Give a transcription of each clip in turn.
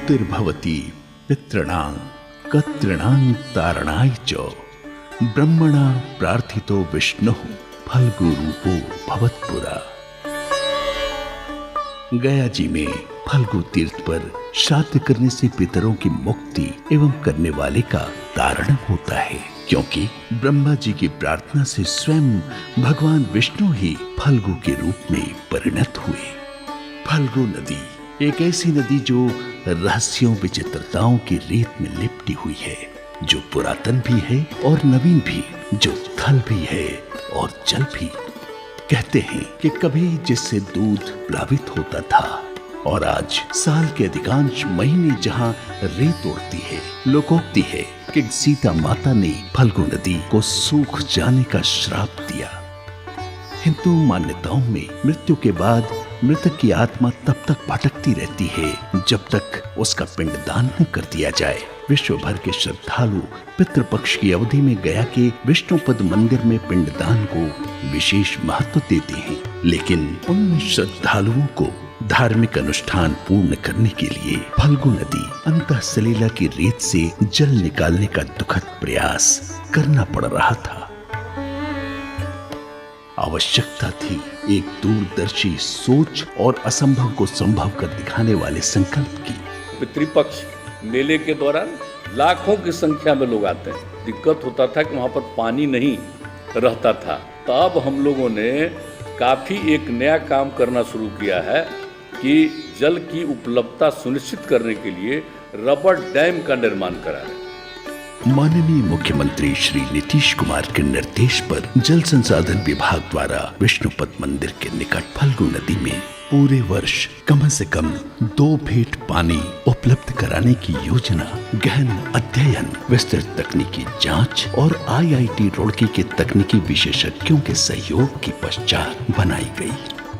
मुक्तिर्भवति पितॄणां कतॄणां तारणाय च ब्रह्मणा प्रार्थितो विष्णुः फल्गु रूपो भवत्पुरा। गया जी में फल्गु तीर्थ पर श्राद्ध करने से पितरों की मुक्ति एवं करने वाले का तारण होता है, क्योंकि ब्रह्मा जी की प्रार्थना से स्वयं भगवान विष्णु ही फल्गु के रूप में परिणत हुए। फल्गु नदी एक ऐसी नदी जो रहस्यों विचित्रताओं की रेत में लिपटी हुई है, जो पुरातन भी है और नवीन भी, जो थल भी है और जल भी। कहते हैं कि कभी जिससे दूध प्लावित होता था और आज साल के अधिकांश महीने जहां रेत उड़ती है, लोकोक्ति है कि सीता माता ने फल्गु नदी को सूख जाने का श्राप दिया। हिंदू मान्यताओं में मृत्यु के बाद मृतक की आत्मा तब तक भटकती रहती है जब तक उसका पिंडदान न कर दिया जाए। विश्व भर के श्रद्धालु पितृपक्ष की अवधि में गया के विष्णुपद मंदिर में पिंडदान को विशेष महत्व देते हैं, लेकिन उन श्रद्धालुओं को धार्मिक अनुष्ठान पूर्ण करने के लिए फल्गु नदी अंतःसलीला की रेत से जल निकालने का दुखद प्रयास करना पड़ रहा था। आवश्यकता थी एक दूरदर्शी सोच और असंभव को संभव कर दिखाने वाले संकल्प की। पितृपक्ष मेले के दौरान लाखों की संख्या में लोग आते हैं। दिक्कत होता था कि वहाँ पर पानी नहीं रहता था। तब हम लोगों ने काफ़ी एक नया काम करना शुरू किया है कि जल की उपलब्धता सुनिश्चित करने के लिए रबर डैम का निर्माण करा है। माननीय मुख्यमंत्री श्री नीतीश कुमार के निर्देश पर जल संसाधन विभाग द्वारा विष्णुपद मंदिर के निकट फल्गु नदी में पूरे वर्ष कम से कम 2 फेट पानी उपलब्ध कराने की योजना गहन अध्ययन, विस्तृत तकनीकी जांच और IIT रुड़की के तकनीकी विशेषज्ञों के सहयोग के पश्चात बनाई गई।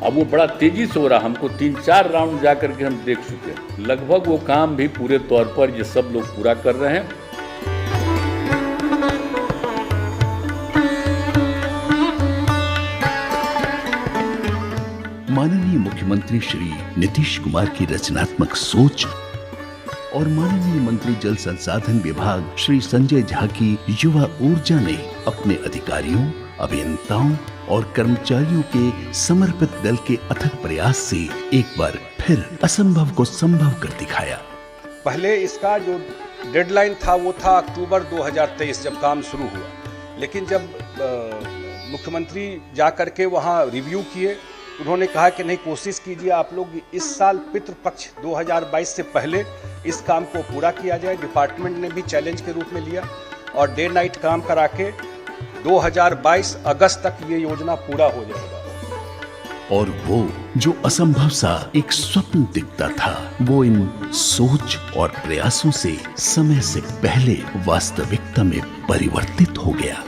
अब वो बड़ा तेजी से हो रहा। हमको 3-4 राउंड जाकर के हम देख चुके। लगभग वो काम भी पूरे तौर पर ये सब लोग पूरा कर रहे हैं। माननीय मुख्यमंत्री श्री नीतीश कुमार की रचनात्मक सोच और माननीय मंत्री जल संसाधन विभाग श्री संजय झा की युवा ऊर्जा ने अपने अधिकारियों, अभियंताओं और कर्मचारियों के समर्पित दल के अथक प्रयास से एक बार फिर असंभव को संभव कर दिखाया। पहले इसका जो डेडलाइन था वो था अक्टूबर 2023 जब काम शुरू हुआ, लेकिन जब मुख्यमंत्री जा करके वहाँ रिव्यू किए, उन्होंने कहा कि नहीं, कोशिश कीजिए आप लोग इस साल पितृपक्ष 2022 से पहले इस काम को पूरा किया जाए। डिपार्टमेंट ने भी चैलेंज के रूप में लिया और डे नाइट काम करा के 2022 अगस्त तक ये योजना पूरा हो जाएगा। और वो जो असंभव सा एक स्वप्न दिखता था, वो इन सोच और प्रयासों से समय से पहले वास्तविकता में परिवर्तित हो गया।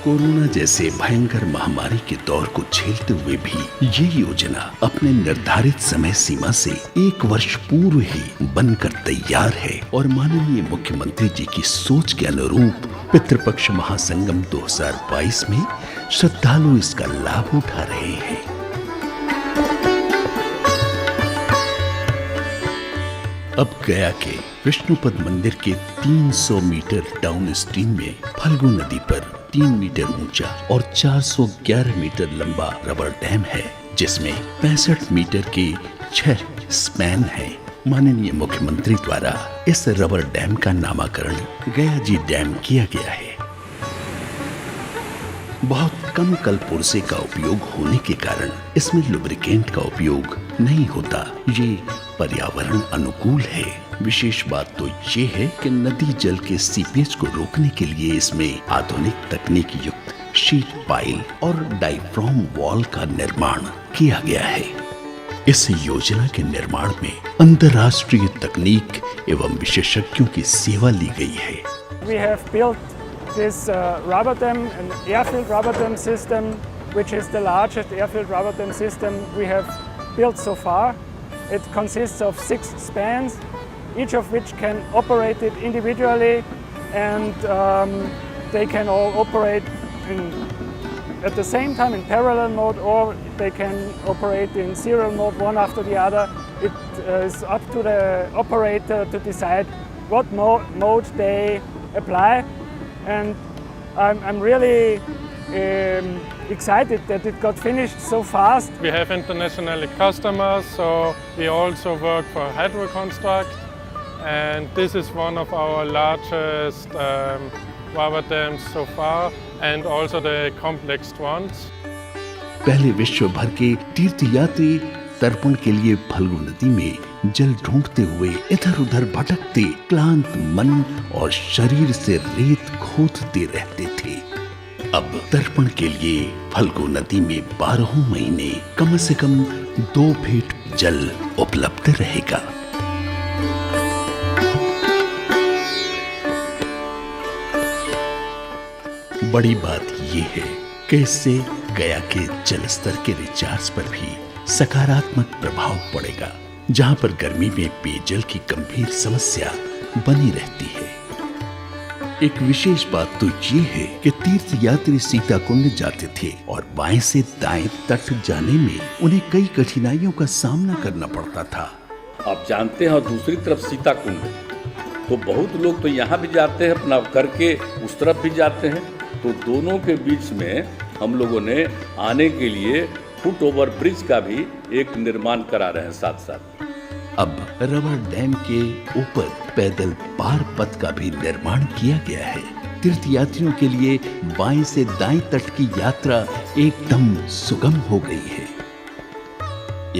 कोरोना जैसे भयंकर महामारी के दौर को झेलते हुए भी ये योजना अपने निर्धारित समय सीमा से 1 वर्ष पूर्व ही बनकर तैयार है और माननीय मुख्यमंत्री जी की सोच के अनुरूप पितृपक्ष महासंगम 2022 में श्रद्धालु इसका लाभ उठा रहे हैं। अब गया के विष्णुपद मंदिर के 300 मीटर डाउन स्ट्रीम में फल्गु नदी पर 3 मीटर ऊंचा और 411 मीटर लंबा रबर डैम है, जिसमें 65 मीटर के 6 स्पैन है। माननीय मुख्यमंत्री द्वारा इस रबर डैम का नामकरण गया जी डैम किया गया है। बहुत कम कलपुर्जे का उपयोग होने के कारण इसमें लुब्रिकेंट का उपयोग नहीं होता। ये पर्यावरण अनुकूल है। विशेष बात तो ये है कि नदी जल के सीपेज को रोकने के लिए इसमें आधुनिक तकनीक युक्त शीट पाइल और डाइफ्राम वॉल का निर्माण किया गया है। इस योजना के निर्माण में अंतर्राष्ट्रीय तकनीक एवं विशेषज्ञों की सेवा ली गई है। We have built this rubber dam, an air-filled rubber dam system, which is the largest air-filled rubber dam system we have built so far. It consists of 6 spans, each of which can operate it individually, and they can all operate at the same time in parallel mode, or they can operate in serial mode, one after the other. it is up to the operator to decide what mode they apply, and I'm really excited that it got finished so fast. We have international customers, so we also work for Hydroconstruct, and this is one of our largest rubber dams so far, and also the complexed ones. पहले विश्व भर के तीर्थयात्री तर्पण के लिए फल्गु नदी में जल ढूंढते हुए इधर उधर भटकते, क्लांत मन और शरीर से रेत खोदते रहते थे। अब तर्पण के लिए फल्गु नदी में 12 महीने कम से कम 2 फीट जल उपलब्ध रहेगा। बड़ी बात यह है कि इससे गया के जल स्तर के रिचार्ज पर भी सकारात्मक प्रभाव पड़ेगा, जहां पर गर्मी में पेयजल की गंभीर समस्या बनी रहती है। एक विशेष बात तो ये है कि तीर्थ यात्री सीता कुंड जाते थे और बाएं से दाएं तट जाने में उन्हें कई कठिनाइयों का सामना करना पड़ता था। आप जानते हैं, और दूसरी तरफ सीता कुंड, तो बहुत लोग तो यहाँ भी जाते हैं अपना करके, उस तरफ भी जाते हैं। तो दोनों के बीच में हम लोगों ने आने के लिए फुट ओवर ब्रिज का भी एक निर्माण करा रहे हैं साथ साथ। अब रबर डैम के ऊपर पैदल पार पथ का भी निर्माण किया गया है। तीर्थयात्रियों के लिए बाएं से दाएं तट की यात्रा एकदम सुगम हो गई है।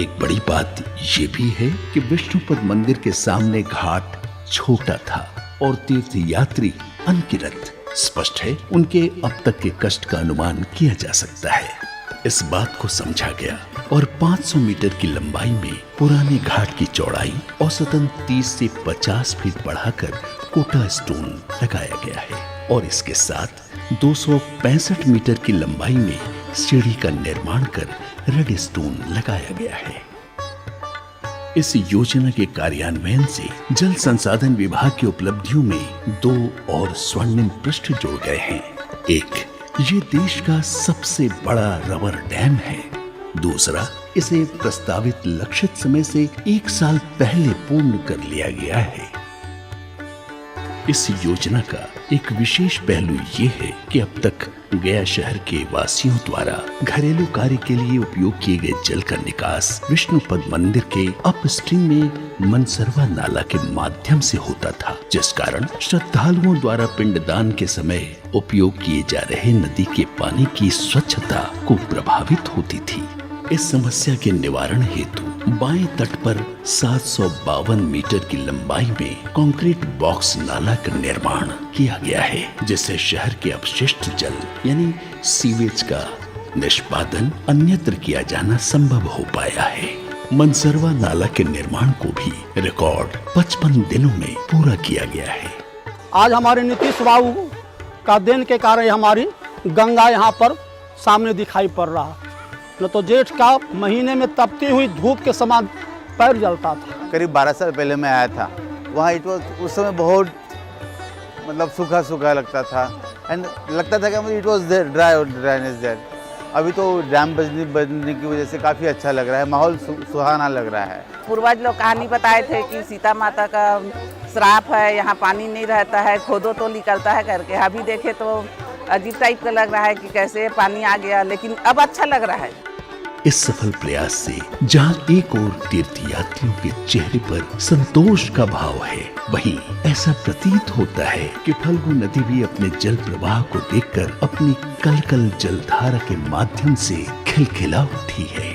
एक बड़ी बात ये भी है कि विष्णुपद मंदिर के सामने घाट छोटा था और तीर्थयात्री अनगिनत। स्पष्ट है, उनके अब तक के कष्ट का अनुमान किया जा सकता है। इस बात को समझा गया और 500 मीटर की लंबाई में पुराने घाट की चौड़ाई औसतन 30 से 50 फीट बढ़ाकर कोटा स्टोन लगाया गया है और इसके साथ 265 मीटर की लंबाई में सीढ़ी का निर्माण कर रेड स्टोन लगाया गया है। इस योजना के कार्यान्वयन से जल संसाधन विभाग की उपलब्धियों में 2 और स्वर्णिम पृष्ठ जुड़ गए हैं। एक, ये देश का सबसे बड़ा रबर डैम है। दूसरा, इसे प्रस्तावित लक्षित समय से 1 साल पहले पूर्ण कर लिया गया है। इस योजना का एक विशेष पहलू ये है कि अब तक गया शहर के वासियों द्वारा घरेलू कार्य के लिए उपयोग किए गए जल का निकास विष्णुपद मंदिर के अपस्ट्रीम में मनसरवा नाला के माध्यम से होता था, जिस कारण श्रद्धालुओं द्वारा पिंडदान के समय उपयोग किए जा रहे नदी के पानी की स्वच्छता को प्रभावित होती थी। इस समस्या के निवारण हेतु बाएं तट पर 752 मीटर की लंबाई में कंक्रीट बॉक्स नाला का निर्माण किया गया है, जिससे शहर के अपशिष्ट जल यानी सीवेज का निष्पादन अन्यत्र किया जाना संभव हो पाया है। मनसरवा नाला के निर्माण को भी रिकॉर्ड 55 दिनों में पूरा किया गया है। आज हमारे नीतीश बाबू का देन के कारण हमारी गंगा यहाँ पर सामने दिखाई पड़ रहा है। न तो जेठ का महीने में तपती हुई धूप के समान पैर जलता था। करीब 12 साल पहले मैं आया था वहाँ। उस समय बहुत मतलब सूखा सूखा लगता था एंड लगता था कि it was there dryness there. अभी तो डैम बनने की वजह से काफ़ी अच्छा लग रहा है, माहौल सुहाना लग रहा है। पूर्वज लोग कहानी बताए थे कि सीता माता का श्राप है, यहाँ पानी नहीं रहता है, खोदो तो निकलता है करके। अभी देखे तो अजीब टाइप का लग रहा है कि कैसे पानी आ गया, लेकिन अब अच्छा लग रहा है। इस सफल प्रयास से जहां एक और तीर्थयात्रियों के चेहरे पर संतोष का भाव है, वहीं ऐसा प्रतीत होता है कि फल्गु नदी भी अपने जल प्रवाह को देखकर अपनी कलकल जलधारा के माध्यम से खिलखिला उठी है।